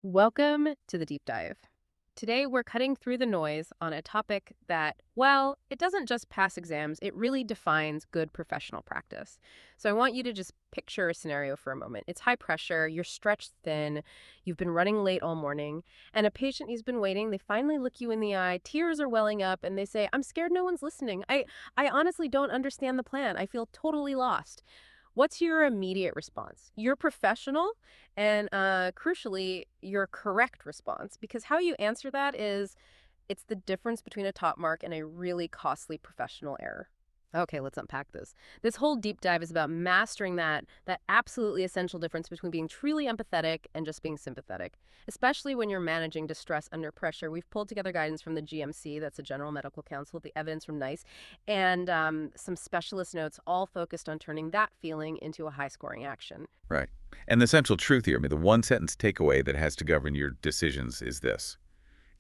Welcome to the deep dive. Today, we're cutting through the noise on a topic that, well, it doesn't just pass exams, it really defines good professional practice. So I want you to just picture a scenario for a moment. It's high pressure, you're stretched thin, you've been running late all morning, and a patient who's been waiting, they finally look you in the eye, tears are welling up, and they say, I'm scared no one's listening. I honestly don't understand the plan. I feel totally lost. What's your immediate response? Your professional and crucially, your correct response. Because how you answer that is it's the difference between a top mark and a really costly professional error. Okay, let's unpack this. This whole deep dive is about mastering that absolutely essential difference between being truly empathetic and just being sympathetic, especially when you're managing distress under pressure. We've pulled together guidance from the GMC, that's the General Medical Council, the evidence from NICE, and some specialist notes all focused on turning that feeling into a high-scoring action. Right. And the central truth here, the one-sentence takeaway that has to govern your decisions is this.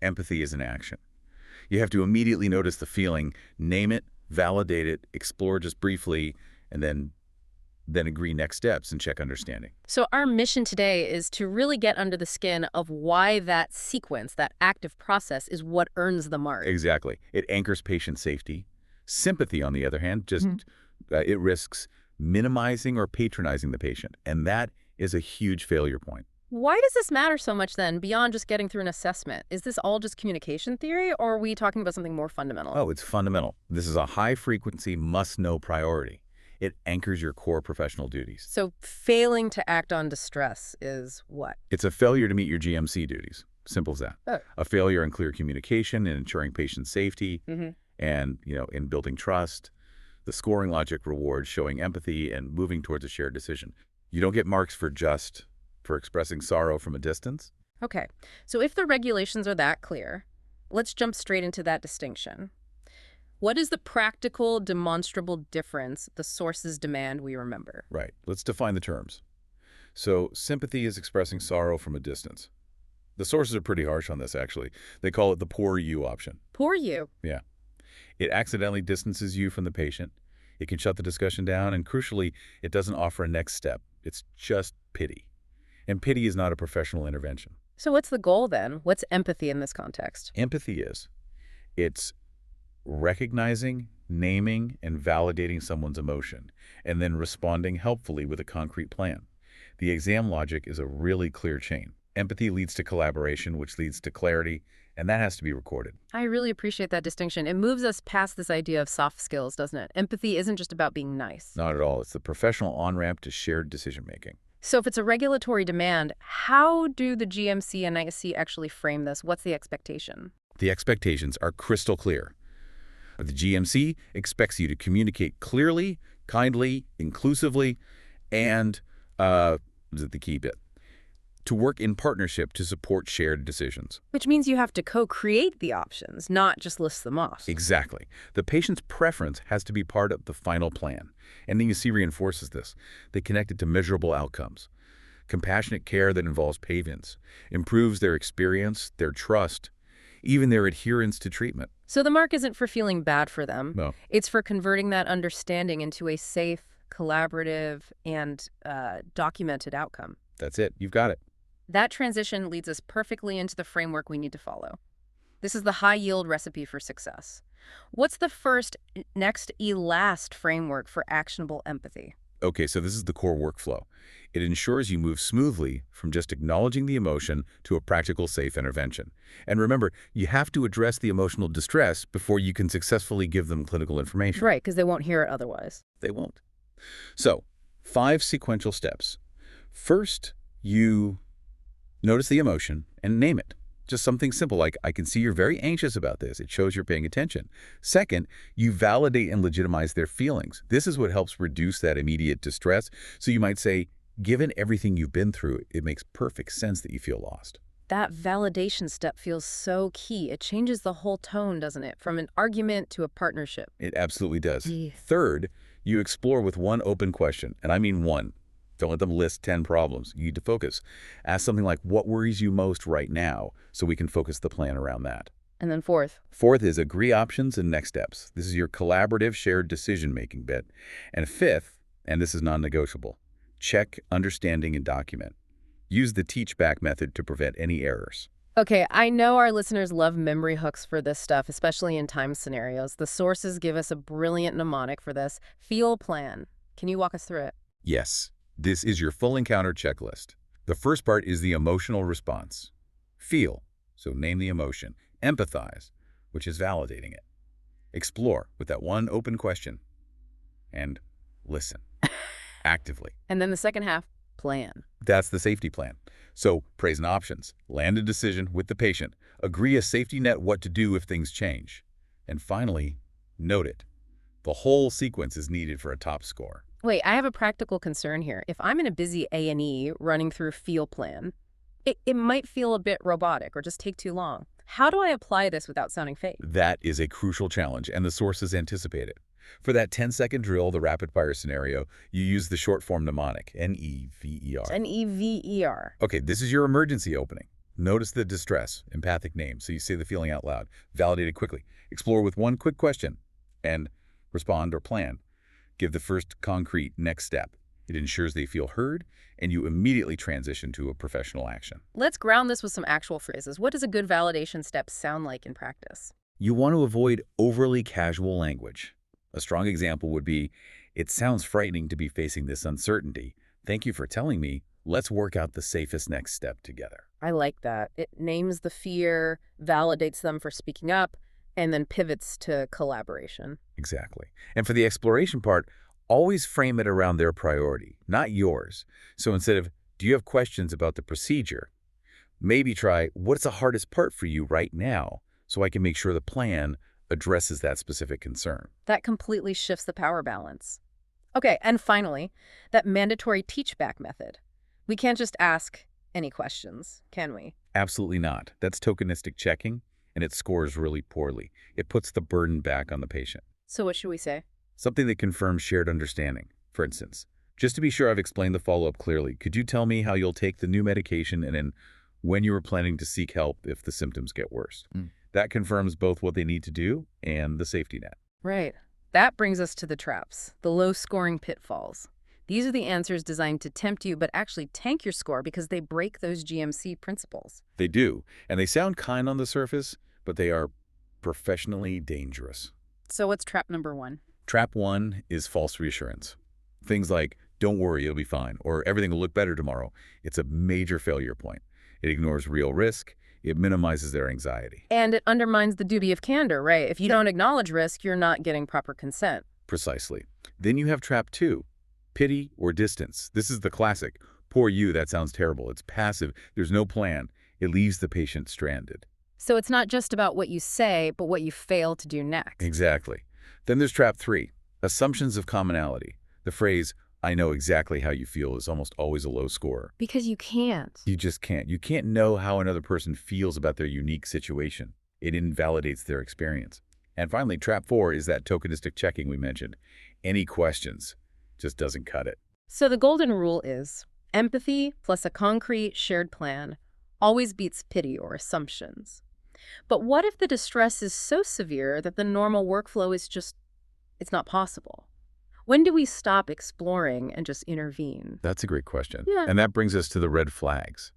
Empathy is an action. You have to immediately notice the feeling, name it, validate it, explore just briefly, and then agree next steps and check understanding. So our mission today is to really get under the skin of why that sequence, that active process, is what earns the mark. Exactly. It anchors patient safety. Sympathy, on the other hand, it risks minimizing or patronizing the patient, and that is a huge failure point. Why does this matter so much then, beyond just getting through an assessment? Is this all just communication theory, or are we talking about something more fundamental? Oh, it's fundamental. This is a high-frequency, must-know priority. It anchors your core professional duties. So failing to act on distress is what? It's a failure to meet your GMC duties. Simple as that. Oh. A failure in clear communication and ensuring patient safety and, in building trust. The scoring logic rewards showing empathy and moving towards a shared decision. You don't get marks for expressing sorrow from a distance. Okay, so if the regulations are that clear, let's jump straight into that distinction. What is the practical, demonstrable difference the sources demand we remember? Right. Let's define the terms. So sympathy is expressing sorrow from a distance. The sources are pretty harsh on this, actually. They call it the poor you option. Poor you? Yeah. It accidentally distances you from the patient. It can shut the discussion down, and crucially, it doesn't offer a next step. It's just pity. And pity is not a professional intervention. So what's the goal then? What's empathy in this context? Empathy it's recognizing, naming, and validating someone's emotion, and then responding helpfully with a concrete plan. The exam logic is a really clear chain. Empathy leads to collaboration, which leads to clarity, and that has to be recorded. I really appreciate that distinction. It moves us past this idea of soft skills, doesn't it? Empathy isn't just about being nice. Not at all. It's the professional on-ramp to shared decision-making. So if it's a regulatory demand, how do the GMC and NICE actually frame this? What's the expectation? The expectations are crystal clear. The GMC expects you to communicate clearly, kindly, inclusively, and, this is the key bit, to work in partnership to support shared decisions. Which means you have to co-create the options, not just list them off. Exactly. The patient's preference has to be part of the final plan. And N.E.V.E.R reinforces this. They connect it to measurable outcomes. Compassionate care that involves patients, improves their experience, their trust, even their adherence to treatment. So the mark isn't for feeling bad for them. No. It's for converting that understanding into a safe, collaborative, and documented outcome. That's it. You've got it. That transition leads us perfectly into the framework we need to follow. This is the high-yield recipe for success. What's the first, next, last framework for actionable empathy? Okay, so this is the core workflow. It ensures you move smoothly from just acknowledging the emotion to a practical, safe intervention. And remember, you have to address the emotional distress before you can successfully give them clinical information. Right, because they won't hear it otherwise. They won't. So, 5 sequential steps. First, you notice the emotion and name it. Just something simple like, I can see you're very anxious about this. It shows you're paying attention. Second, you validate and legitimize their feelings. This is what helps reduce that immediate distress. So you might say, given everything you've been through, it makes perfect sense that you feel lost. That validation step feels so key. It changes the whole tone, doesn't it? From an argument to a partnership. It absolutely does. Yeah. Third, you explore with one open question, and I mean one. Don't let them list 10 problems. You need to focus. Ask something like, what worries you most right now, so we can focus the plan around that. And then fourth? Fourth is agree options and next steps. This is your collaborative shared decision-making bit. And fifth, and this is non-negotiable, check, understanding, and document. Use the teach-back method to prevent any errors. Okay, I know our listeners love memory hooks for this stuff, especially in time scenarios. The sources give us a brilliant mnemonic for this. Feel plan. Can you walk us through it? Yes, this is your full encounter checklist. The first part is the emotional response. Feel, so name the emotion. Empathize, which is validating it. Explore with that one open question. And listen, actively. And then the second half, plan. That's the safety plan. So praise and options, land a decision with the patient, agree a safety net what to do if things change. And finally, note it. The whole sequence is needed for a top score. Wait, I have a practical concern here. If I'm in a busy A&E running through feel plan, it might feel a bit robotic or just take too long. How do I apply this without sounding fake? That is a crucial challenge, and the sources anticipate it. For that 10-second drill, the rapid-fire scenario, you use the short-form mnemonic, N.E.V.E.R. N.E.V.E.R. Okay, this is your emergency opening. Notice the distress, empathic name, so you say the feeling out loud. Validate it quickly. Explore with one quick question, and respond or plan. Give the first concrete next step. It ensures they feel heard, and you immediately transition to a professional action. Let's ground this with some actual phrases. What does a good validation step sound like in practice? You want to avoid overly casual language. A strong example would be, "It sounds frightening to be facing this uncertainty. Thank you for telling me. Let's work out the safest next step together." I like that. It names the fear, validates them for speaking up, and then pivots to collaboration. Exactly. And for the exploration part, always frame it around their priority, not yours. So instead of, "Do you have questions about the procedure?" maybe try, "What's the hardest part for you right now so I can make sure the plan addresses that specific concern?" That completely shifts the power balance. Okay, and finally, that mandatory teach-back method. We can't just ask any questions, can we? Absolutely not. That's tokenistic checking, and it scores really poorly. It puts the burden back on the patient. So what should we say? Something that confirms shared understanding. For instance, "Just to be sure I've explained the follow-up clearly, could you tell me how you'll take the new medication and then when you were planning to seek help if the symptoms get worse?" That confirms both what they need to do and the safety net. Right. That brings us to the traps, the low-scoring pitfalls. These are the answers designed to tempt you but actually tank your score because they break those GMC principles. They do, and they sound kind on the surface, but they are professionally dangerous. So what's trap number one? Trap one is false reassurance. Things like, "Don't worry, you'll be fine," or "Everything will look better tomorrow." It's a major failure point. It ignores real risk. It minimizes their anxiety. And it undermines the duty of candor, right? If you don't acknowledge risk, you're not getting proper consent. Precisely. Then you have trap two, pity or distance. This is the classic. "Poor you, that sounds terrible." It's passive. There's no plan. It leaves the patient stranded. So it's not just about what you say, but what you fail to do next. Exactly. Then there's trap three, assumptions of commonality. The phrase, "I know exactly how you feel," is almost always a low scorer. Because you can't. You just can't. You can't know how another person feels about their unique situation. It invalidates their experience. And finally, trap four is that tokenistic checking we mentioned. Any questions just doesn't cut it. So the golden rule is empathy plus a concrete shared plan always beats pity or assumptions. But what if the distress is so severe that the normal workflow is just, it's not possible? When do we stop exploring and just intervene? That's a great question. Yeah. And that brings us to the red flags.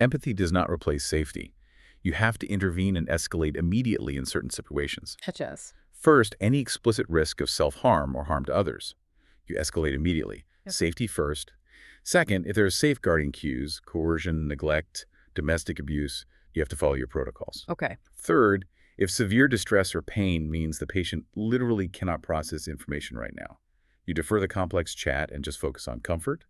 Empathy does not replace safety. You have to intervene and escalate immediately in certain situations. Such as? First, any explicit risk of self-harm or harm to others. You escalate immediately. Yep. Safety first. Second, if there are safeguarding cues, coercion, neglect, domestic abuse, you have to follow your protocols. Okay. Third, if severe distress or pain means the patient literally cannot process information right now, you defer the complex chat and just focus on comfort.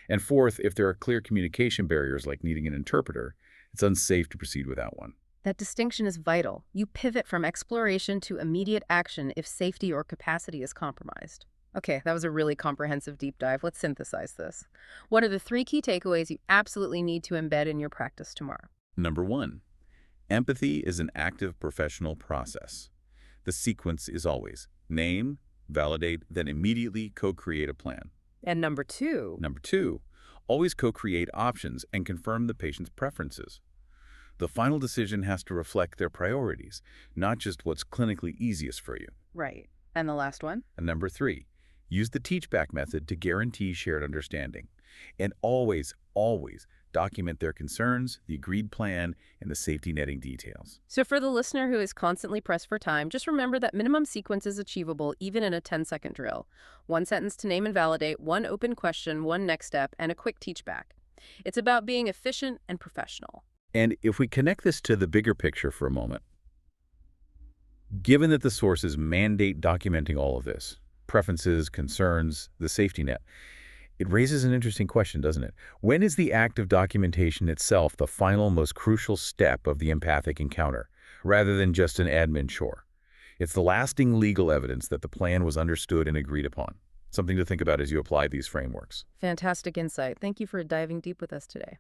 And fourth, if there are clear communication barriers like needing an interpreter, it's unsafe to proceed without one. That distinction is vital. You pivot from exploration to immediate action if safety or capacity is compromised. Okay, that was a really comprehensive deep dive. Let's synthesize this. What are the 3 key takeaways you absolutely need to embed in your practice tomorrow? Number 1, empathy is an active professional process. The sequence is always name, validate, then immediately co-create a plan. And number 2? Number 2, always co-create options and confirm the patient's preferences. The final decision has to reflect their priorities, not just what's clinically easiest for you. Right. And the last one? And number 3, use the teach-back method to guarantee shared understanding. And always, always document their concerns, the agreed plan, and the safety netting details. So for the listener who is constantly pressed for time, just remember that minimum sequence is achievable even in a 10-second drill. One sentence to name and validate, one open question, one next step, and a quick teach back. It's about being efficient and professional. And if we connect this to the bigger picture for a moment, given that the sources mandate documenting all of this, preferences, concerns, the safety net, it raises an interesting question, doesn't it? When is the act of documentation itself the final, most crucial step of the empathic encounter, rather than just an admin chore? It's the lasting legal evidence that the plan was understood and agreed upon. Something to think about as you apply these frameworks. Fantastic insight. Thank you for diving deep with us today.